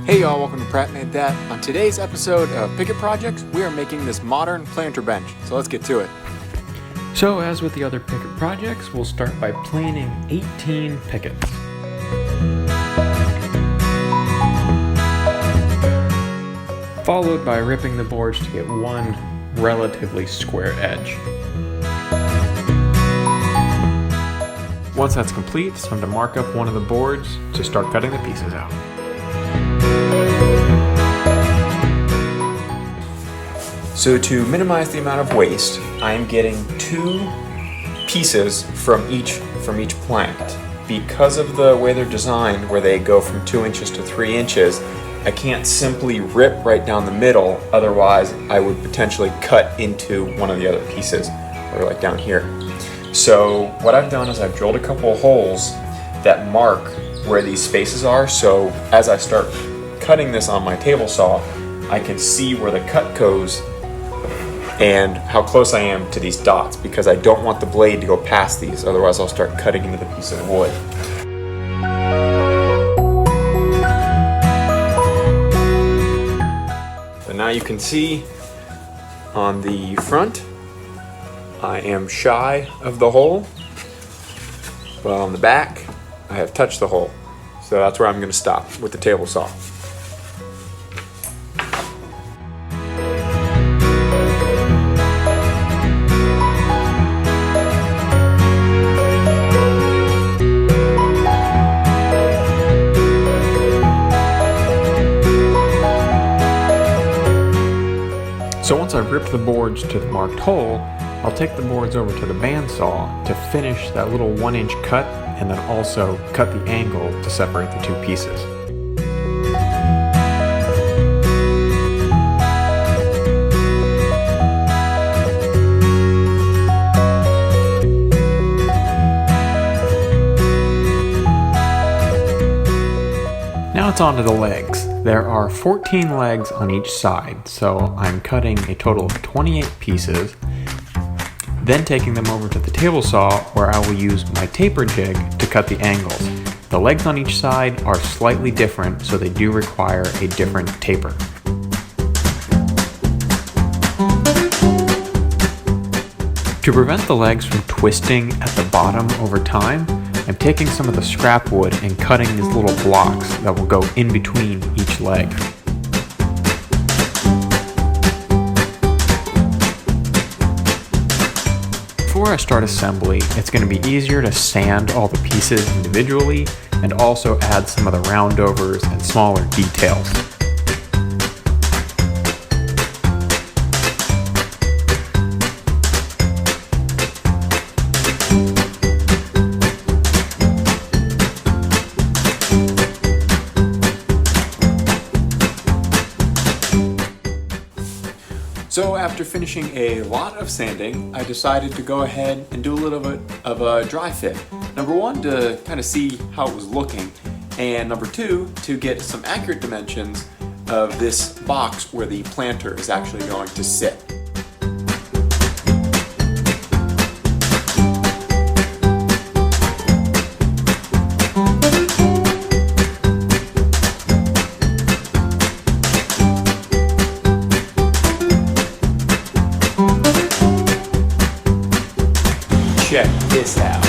Hey y'all, welcome to Pratt Made That. On today's episode of Picket Projects, we are making this modern planter bench, so let's get to it. So as with the other Picket projects, we'll start by planing 18 pickets. Followed by ripping the boards to get one relatively square edge. Once that's complete, it's time to mark up one of the boards to start cutting the pieces out. So to minimize the amount of waste, I am getting 2 pieces from each plank. Because of the way they're designed, where they go from 2 inches to 3 inches, I can't simply rip right down the middle, otherwise I would potentially cut into one of the other pieces, or like down here. So what I've done is I've drilled a couple of holes that mark where these spaces are, so as I start cutting this on my table saw, I can see where the cut goes and how close I am to these dots, because I don't want the blade to go past these, otherwise I'll start cutting into the piece of wood. So now you can see on the front, I am shy of the hole, but on the back, I have touched the hole. So that's where I'm going to stop with the table saw. So once I've ripped the boards to the marked hole, I'll take the boards over to the bandsaw to finish that little 1-inch cut, and then also cut the angle to separate the 2 pieces. Now it's on to the legs. There are 14 legs on each side, so I'm cutting a total of 28 pieces, then taking them over to the table saw where I will use my taper jig to cut the angles. The legs on each side are slightly different, so they do require a different taper. To prevent the legs from twisting at the bottom over time, I'm taking some of the scrap wood and cutting these little blocks that will go in between each leg. Before I start assembly, it's going to be easier to sand all the pieces individually and also add some of the roundovers and smaller details. So after finishing a lot of sanding, I decided to go ahead and do a little bit of a dry fit. Number 1, to kind of see how it was looking, and number 2, to get some accurate dimensions of this box where the planter is actually going to sit. Check this out.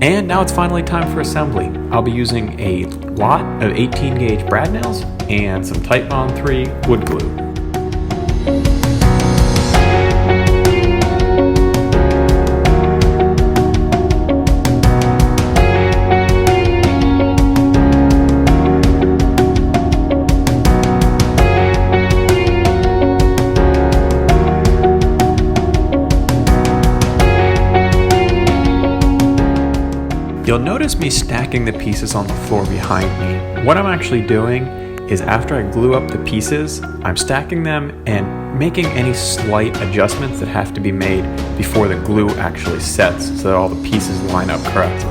And now it's finally time for assembly. I'll be using a lot of 18 gauge brad nails and some Titebond 3 wood glue. You'll notice me stacking the pieces on the floor behind me. What I'm actually doing is after I glue up the pieces, I'm stacking them and making any slight adjustments that have to be made before the glue actually sets so that all the pieces line up correctly.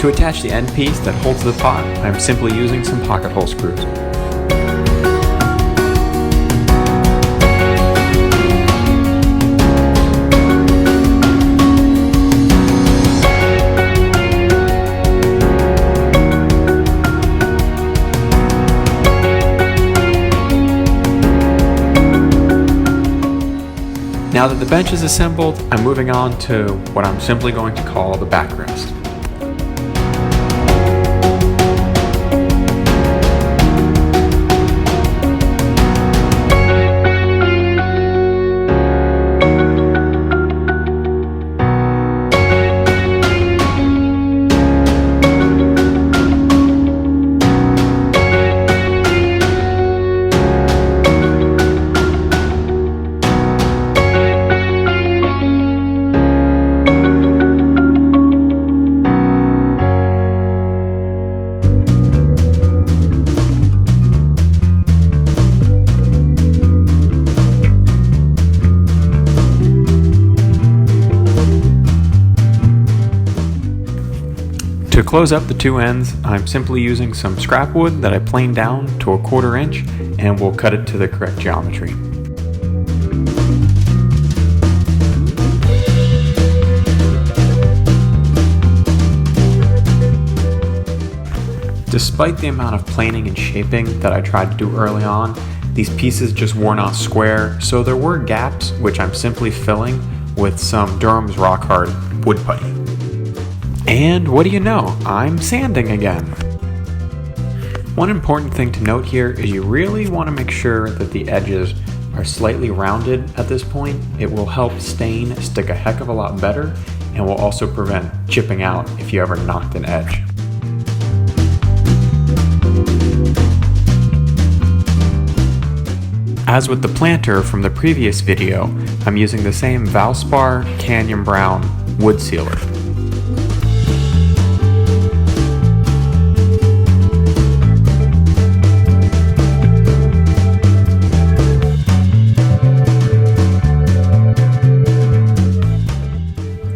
To attach the end piece that holds the pot, I'm simply using some pocket hole screws. Now that the bench is assembled, I'm moving on to what I'm simply going to call the backrest. To close up the two ends, I'm simply using some scrap wood that I planed down to a 1/4 inch and we'll cut it to the correct geometry. Despite the amount of planing and shaping that I tried to do early on, these pieces just were not square, so there were gaps which I'm simply filling with some Durham's Rock Hard wood putty. And what do you know, I'm sanding again. One important thing to note here is you really want to make sure that the edges are slightly rounded at this point. It will help stain stick a heck of a lot better and will also prevent chipping out if you ever knocked an edge. As with the planter from the previous video, I'm using the same Valspar Canyon Brown wood sealer.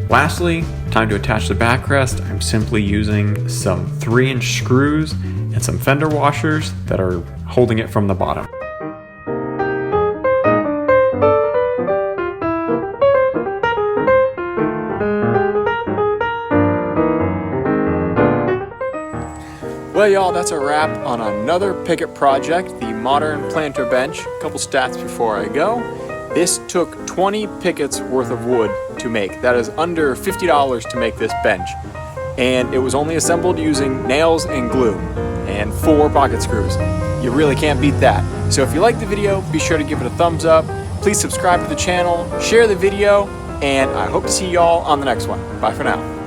Lastly, time to attach the backrest. I'm simply using some 3-inch screws and some fender washers that are holding it from the bottom. Well, y'all, that's a wrap on another Picket project, the modern planter bench. A couple stats before I go. This took 20 pickets worth of wood to make. That is under $50 to make this bench. And it was only assembled using nails and glue and 4 pocket screws. You really can't beat that. So if you like the video, be sure to give it a thumbs up. Please subscribe to the channel, share the video, and I hope to see y'all on the next one. Bye for now.